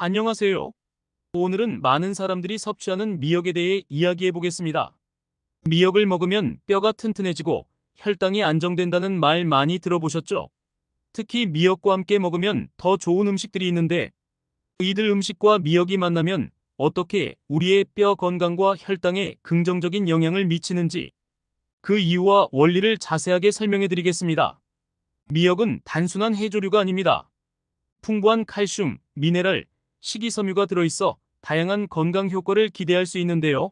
안녕하세요. 오늘은 많은 사람들이 섭취하는 미역에 대해 이야기해 보겠습니다. 미역을 먹으면 뼈가 튼튼해지고 혈당이 안정된다는 말 많이 들어보셨죠? 특히 미역과 함께 먹으면 더 좋은 음식들이 있는데 이들 음식과 미역이 만나면 어떻게 우리의 뼈 건강과 혈당에 긍정적인 영향을 미치는지 그 이유와 원리를 자세하게 설명해 드리겠습니다. 미역은 단순한 해조류가 아닙니다. 풍부한 칼슘, 미네랄, 식이섬유가 들어있어 다양한 건강 효과를 기대할 수 있는데요.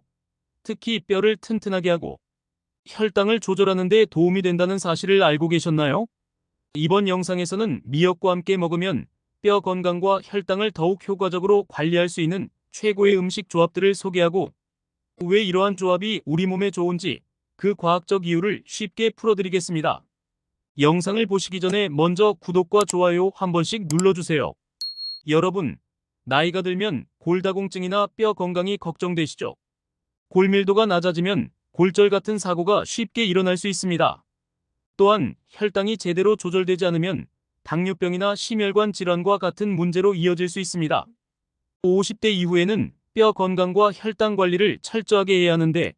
특히 뼈를 튼튼하게 하고 혈당을 조절하는 데 도움이 된다는 사실을 알고 계셨나요? 이번 영상에서는 미역과 함께 먹으면 뼈 건강과 혈당을 더욱 효과적으로 관리할 수 있는 최고의 음식 조합들을 소개하고 왜 이러한 조합이 우리 몸에 좋은지 그 과학적 이유를 쉽게 풀어드리겠습니다. 영상을 보시기 전에 먼저 구독과 좋아요 한 번씩 눌러주세요. 여러분, 나이가 들면 골다공증이나 뼈 건강이 걱정되시죠? 골밀도가 낮아지면 골절 같은 사고가 쉽게 일어날 수 있습니다. 또한 혈당이 제대로 조절되지 않으면 당뇨병이나 심혈관 질환과 같은 문제로 이어질 수 있습니다. 50대 이후에는 뼈 건강과 혈당 관리를 철저하게 해야 하는데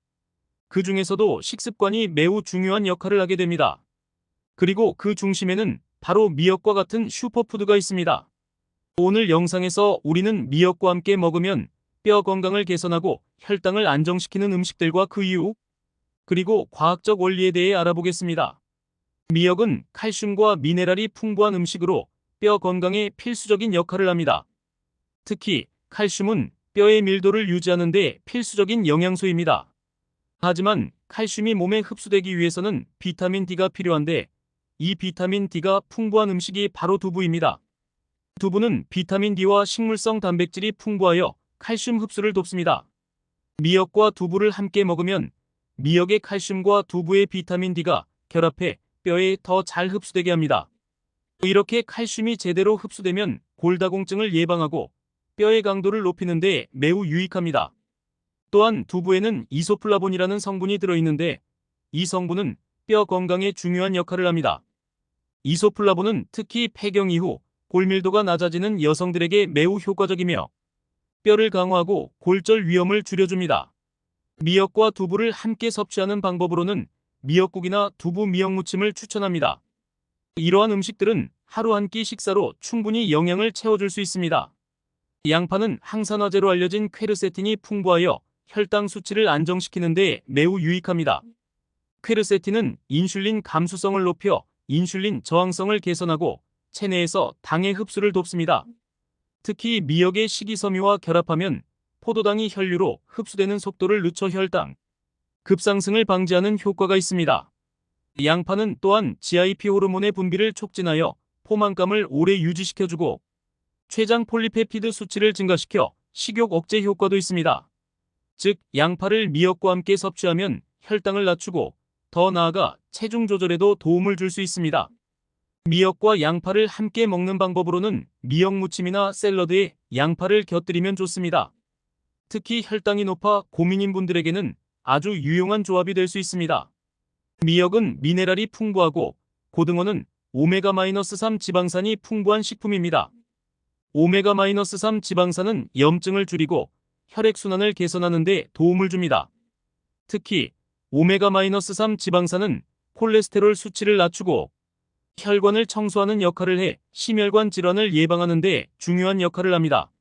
그 중에서도 식습관이 매우 중요한 역할을 하게 됩니다. 그리고 그 중심에는 바로 미역과 같은 슈퍼푸드가 있습니다. 오늘 영상에서 우리는 미역과 함께 먹으면 뼈 건강을 개선하고 혈당을 안정시키는 음식들과 그 이유, 그리고 과학적 원리에 대해 알아보겠습니다. 미역은 칼슘과 미네랄이 풍부한 음식으로 뼈 건강에 필수적인 역할을 합니다. 특히 칼슘은 뼈의 밀도를 유지하는 데 필수적인 영양소입니다. 하지만 칼슘이 몸에 흡수되기 위해서는 비타민 D가 필요한데 이 비타민 D가 풍부한 음식이 바로 두부입니다. 두부는 비타민 D와 식물성 단백질이 풍부하여 칼슘 흡수를 돕습니다. 미역과 두부를 함께 먹으면 미역의 칼슘과 두부의 비타민 D가 결합해 뼈에 더 잘 흡수되게 합니다. 이렇게 칼슘이 제대로 흡수되면 골다공증을 예방하고 뼈의 강도를 높이는 데 매우 유익합니다. 또한 두부에는 이소플라본이라는 성분이 들어있는데 이 성분은 뼈 건강에 중요한 역할을 합니다. 이소플라본은 특히 폐경 이후 골밀도가 낮아지는 여성들에게 매우 효과적이며 뼈를 강화하고 골절 위험을 줄여줍니다. 미역과 두부를 함께 섭취하는 방법으로는 미역국이나 두부 미역무침을 추천합니다. 이러한 음식들은 하루 한 끼 식사로 충분히 영양을 채워줄 수 있습니다. 양파는 항산화제로 알려진 퀘르세틴이 풍부하여 혈당 수치를 안정시키는 데 매우 유익합니다. 퀘르세틴은 인슐린 감수성을 높여 인슐린 저항성을 개선하고 체내에서 당의 흡수를 돕습니다. 특히 미역의 식이섬유와 결합하면 포도당이 혈류로 흡수되는 속도를 늦춰 혈당 급상승을 방지하는 효과가 있습니다. 양파는 또한 GIP 호르몬의 분비를 촉진하여 포만감을 오래 유지시켜주고 췌장 폴리페피드 수치를 증가시켜 식욕 억제 효과도 있습니다. 즉, 양파를 미역과 함께 섭취하면 혈당을 낮추고 더 나아가 체중 조절에도 도움을 줄 수 있습니다. 미역과 양파를 함께 먹는 방법으로는 미역 무침이나 샐러드에 양파를 곁들이면 좋습니다. 특히 혈당이 높아 고민인 분들에게는 아주 유용한 조합이 될 수 있습니다. 미역은 미네랄이 풍부하고 고등어는 오메가-3 지방산이 풍부한 식품입니다. 오메가-3 지방산은 염증을 줄이고 혈액순환을 개선하는 데 도움을 줍니다. 특히 오메가-3 지방산은 콜레스테롤 수치를 낮추고 혈관을 청소하는 역할을 해 심혈관 질환을 예방하는 데 중요한 역할을 합니다.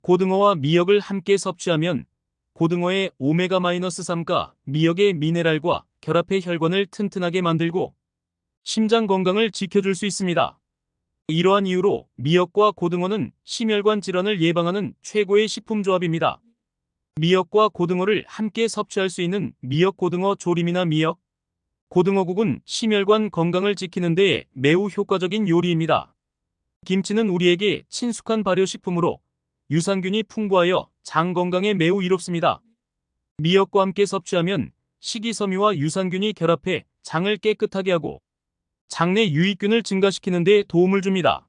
고등어와 미역을 함께 섭취하면 고등어의 오메가-3가 미역의 미네랄과 결합해 혈관을 튼튼하게 만들고 심장 건강을 지켜줄 수 있습니다. 이러한 이유로 미역과 고등어는 심혈관 질환을 예방하는 최고의 식품 조합입니다. 미역과 고등어를 함께 섭취할 수 있는 미역고등어 조림이나 미역 고등어국은 심혈관 건강을 지키는 데 매우 효과적인 요리입니다. 김치는 우리에게 친숙한 발효식품으로 유산균이 풍부하여 장 건강에 매우 이롭습니다. 미역과 함께 섭취하면 식이섬유와 유산균이 결합해 장을 깨끗하게 하고 장내 유익균을 증가시키는 데 도움을 줍니다.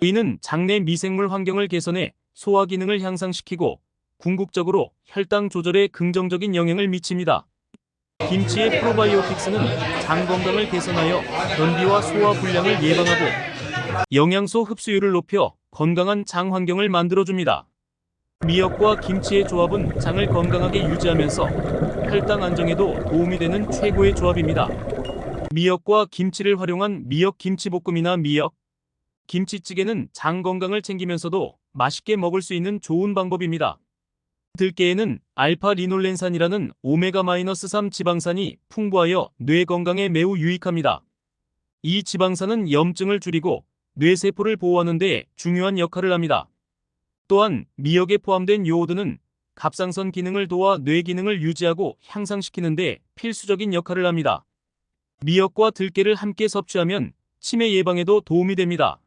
이는 장내 미생물 환경을 개선해 소화 기능을 향상시키고 궁극적으로 혈당 조절에 긍정적인 영향을 미칩니다. 김치의 프로바이오틱스는 장 건강을 개선하여 변비와 소화 불량을 예방하고 영양소 흡수율을 높여 건강한 장 환경을 만들어줍니다. 미역과 김치의 조합은 장을 건강하게 유지하면서 혈당 안정에도 도움이 되는 최고의 조합입니다. 미역과 김치를 활용한 미역 김치볶음이나 미역 김치찌개는 장 건강을 챙기면서도 맛있게 먹을 수 있는 좋은 방법입니다. 들깨에는 알파 리놀렌산이라는 오메가-3 지방산이 풍부하여 뇌 건강에 매우 유익합니다. 이 지방산은 염증을 줄이고 뇌세포를 보호하는 데 중요한 역할을 합니다. 또한 미역에 포함된 요오드는 갑상선 기능을 도와 뇌 기능을 유지하고 향상시키는 데 필수적인 역할을 합니다. 미역과 들깨를 함께 섭취하면 치매 예방에도 도움이 됩니다.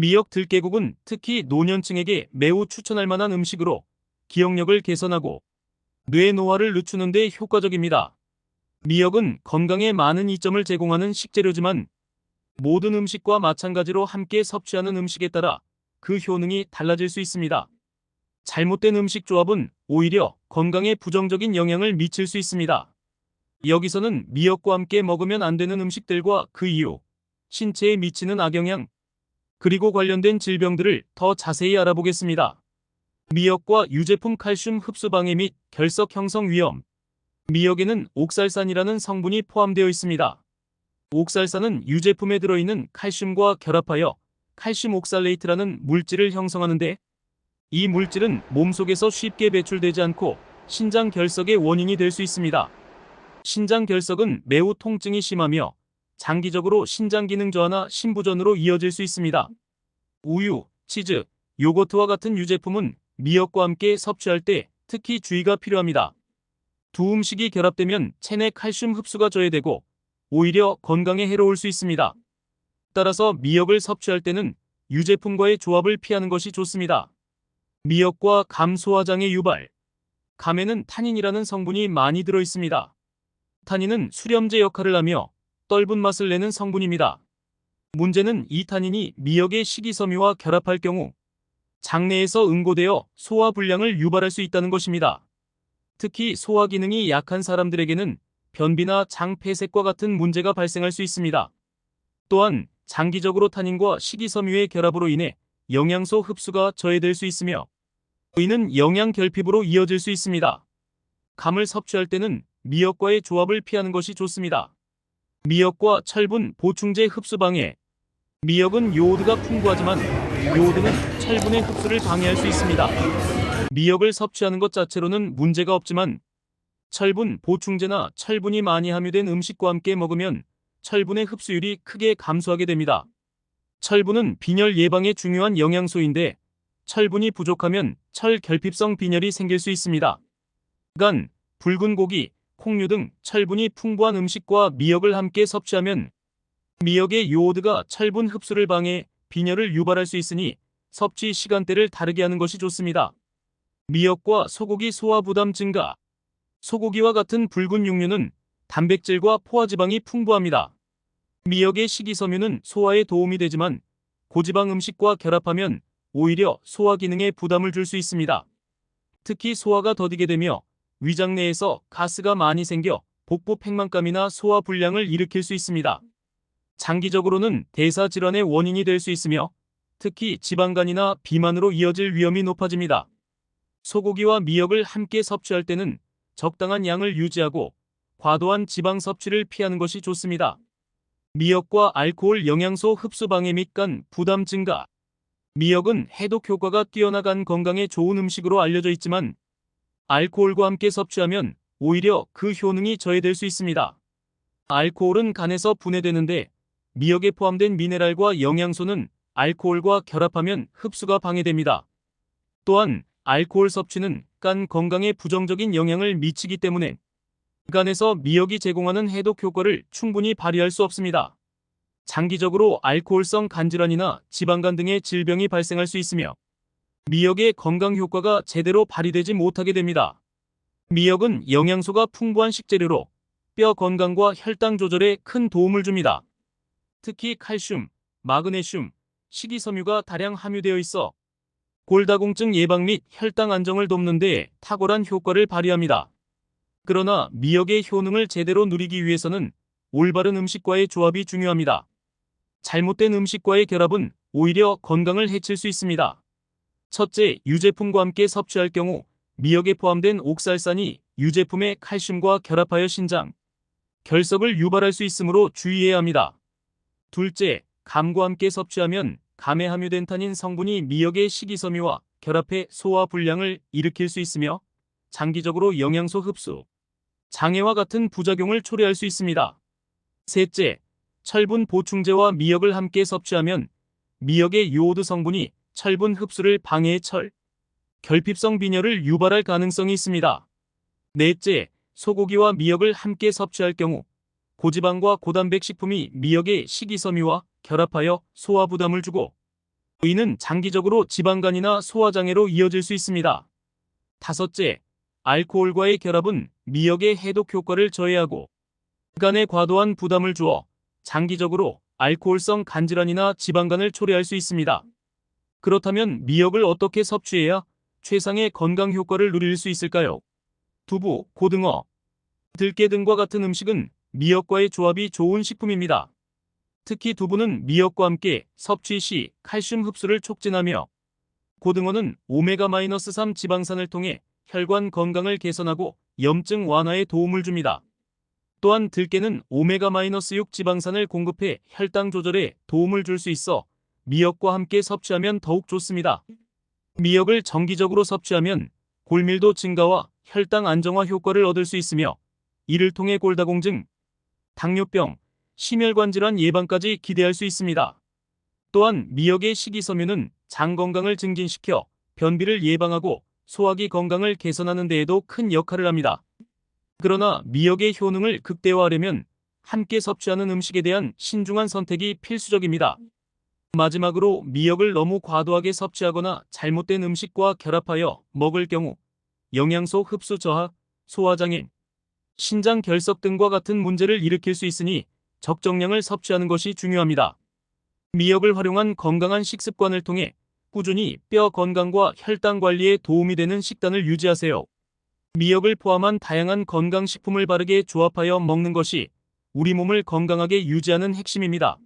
미역 들깨국은 특히 노년층에게 매우 추천할 만한 음식으로 기억력을 개선하고 뇌 노화를 늦추는 데 효과적입니다. 미역은 건강에 많은 이점을 제공하는 식재료지만 모든 음식과 마찬가지로 함께 섭취하는 음식에 따라 그 효능이 달라질 수 있습니다. 잘못된 음식 조합은 오히려 건강에 부정적인 영향을 미칠 수 있습니다. 여기서는 미역과 함께 먹으면 안 되는 음식들과 그 이유, 신체에 미치는 악영향, 그리고 관련된 질병들을 더 자세히 알아보겠습니다. 미역과 유제품 칼슘 흡수 방해 및 결석 형성 위험. 미역에는 옥살산이라는 성분이 포함되어 있습니다. 옥살산은 유제품에 들어있는 칼슘과 결합하여 칼슘 옥살레이트라는 물질을 형성하는데 이 물질은 몸속에서 쉽게 배출되지 않고 신장 결석의 원인이 될 수 있습니다. 신장 결석은 매우 통증이 심하며 장기적으로 신장 기능 저하나 심부전으로 이어질 수 있습니다. 우유, 치즈, 요거트와 같은 유제품은 미역과 함께 섭취할 때 특히 주의가 필요합니다. 두 음식이 결합되면 체내 칼슘 흡수가 저해되고 오히려 건강에 해로울 수 있습니다. 따라서 미역을 섭취할 때는 유제품과의 조합을 피하는 것이 좋습니다. 미역과 감 소화장애 유발. 감에는 타닌이라는 성분이 많이 들어 있습니다. 타닌은 수렴제 역할을 하며 떫은 맛을 내는 성분입니다. 문제는 이 타닌이 미역의 식이섬유와 결합할 경우 장내에서 응고되어 소화 불량을 유발할 수 있다는 것입니다. 특히 소화 기능이 약한 사람들에게는 변비나 장 폐색과 같은 문제가 발생할 수 있습니다. 또한 장기적으로 타닌과 식이섬유의 결합으로 인해 영양소 흡수가 저해될 수 있으며 이는 영양 결핍으로 이어질 수 있습니다. 감을 섭취할 때는 미역과의 조합을 피하는 것이 좋습니다. 미역과 철분 보충제 흡수 방해. 미역은 요오드가 풍부하지만 요오드는 철분의 흡수를 방해할 수 있습니다. 미역을 섭취하는 것 자체로는 문제가 없지만 철분 보충제나 철분이 많이 함유된 음식과 함께 먹으면 철분의 흡수율이 크게 감소하게 됩니다. 철분은 빈혈 예방에 중요한 영양소인데 철분이 부족하면 철결핍성 빈혈이 생길 수 있습니다. 간, 붉은 고기, 콩류 등 철분이 풍부한 음식과 미역을 함께 섭취하면 미역의 요오드가 철분 흡수를 방해 빈혈을 유발할 수 있으니 섭취 시간대를 다르게 하는 것이 좋습니다. 미역과 소고기 소화 부담 증가. 소고기와 같은 붉은 육류는 단백질과 포화지방이 풍부합니다. 미역의 식이섬유는 소화에 도움이 되지만 고지방 음식과 결합하면 오히려 소화 기능에 부담을 줄 수 있습니다. 특히 소화가 더디게 되며 위장 내에서 가스가 많이 생겨 복부 팽만감이나 소화 불량을 일으킬 수 있습니다. 장기적으로는 대사 질환의 원인이 될 수 있으며 특히 지방간이나 비만으로 이어질 위험이 높아집니다. 소고기와 미역을 함께 섭취할 때는 적당한 양을 유지하고 과도한 지방 섭취를 피하는 것이 좋습니다. 미역과 알코올 영양소 흡수 방해 및 간 부담 증가. 미역은 해독 효과가 뛰어나간 건강에 좋은 음식으로 알려져 있지만 알코올과 함께 섭취하면 오히려 그 효능이 저해될 수 있습니다. 알코올은 간에서 분해되는데 미역에 포함된 미네랄과 영양소는 알코올과 결합하면 흡수가 방해됩니다. 또한 알코올 섭취는 간 건강에 부정적인 영향을 미치기 때문에 간에서 미역이 제공하는 해독 효과를 충분히 발휘할 수 없습니다. 장기적으로 알코올성 간질환이나 지방간 등의 질병이 발생할 수 있으며 미역의 건강 효과가 제대로 발휘되지 못하게 됩니다. 미역은 영양소가 풍부한 식재료로 뼈 건강과 혈당 조절에 큰 도움을 줍니다. 특히 칼슘, 마그네슘, 식이섬유가 다량 함유되어 있어 골다공증 예방 및 혈당 안정을 돕는 데 탁월한 효과를 발휘합니다. 그러나 미역의 효능을 제대로 누리기 위해서는 올바른 음식과의 조합이 중요합니다. 잘못된 음식과의 결합은 오히려 건강을 해칠 수 있습니다. 첫째, 유제품과 함께 섭취할 경우 미역에 포함된 옥살산이 유제품의 칼슘과 결합하여 신장, 결석을 유발할 수 있으므로 주의해야 합니다. 둘째, 감과 함께 섭취하면 감에 함유된 타닌 성분이 미역의 식이섬유와 결합해 소화 불량을 일으킬 수 있으며 장기적으로 영양소 흡수, 장애와 같은 부작용을 초래할 수 있습니다. 셋째, 철분 보충제와 미역을 함께 섭취하면 미역의 요오드 성분이 철분 흡수를 방해해 결핍성 빈혈을 유발할 가능성이 있습니다. 넷째, 소고기와 미역을 함께 섭취할 경우 고지방과 고단백 식품이 미역의 식이섬유와 결합하여 소화 부담을 주고 이는 장기적으로 지방간이나 소화장애로 이어질 수 있습니다. 다섯째, 알코올과의 결합은 미역의 해독 효과를 저해하고 간에 과도한 부담을 주어 장기적으로 알코올성 간질환이나 지방간을 초래할 수 있습니다. 그렇다면 미역을 어떻게 섭취해야 최상의 건강 효과를 누릴 수 있을까요? 두부, 고등어, 들깨 등과 같은 음식은 미역과의 조합이 좋은 식품입니다. 특히 두부는 미역과 함께 섭취 시 칼슘 흡수를 촉진하며 고등어는 오메가-3 지방산을 통해 혈관 건강을 개선하고 염증 완화에 도움을 줍니다. 또한 들깨는 오메가-6 지방산을 공급해 혈당 조절에 도움을 줄 수 있어 미역과 함께 섭취하면 더욱 좋습니다. 미역을 정기적으로 섭취하면 골밀도 증가와 혈당 안정화 효과를 얻을 수 있으며 이를 통해 골다공증, 당뇨병, 심혈관 질환 예방까지 기대할 수 있습니다. 또한 미역의 식이섬유는 장 건강을 증진시켜 변비를 예방하고 소화기 건강을 개선하는 데에도 큰 역할을 합니다. 그러나 미역의 효능을 극대화하려면 함께 섭취하는 음식에 대한 신중한 선택이 필수적입니다. 마지막으로 미역을 너무 과도하게 섭취하거나 잘못된 음식과 결합하여 먹을 경우 영양소 흡수 저하, 소화장애, 신장 결석 등과 같은 문제를 일으킬 수 있으니 적정량을 섭취하는 것이 중요합니다. 미역을 활용한 건강한 식습관을 통해 꾸준히 뼈 건강과 혈당 관리에 도움이 되는 식단을 유지하세요. 미역을 포함한 다양한 건강식품을 바르게 조합하여 먹는 것이 우리 몸을 건강하게 유지하는 핵심입니다.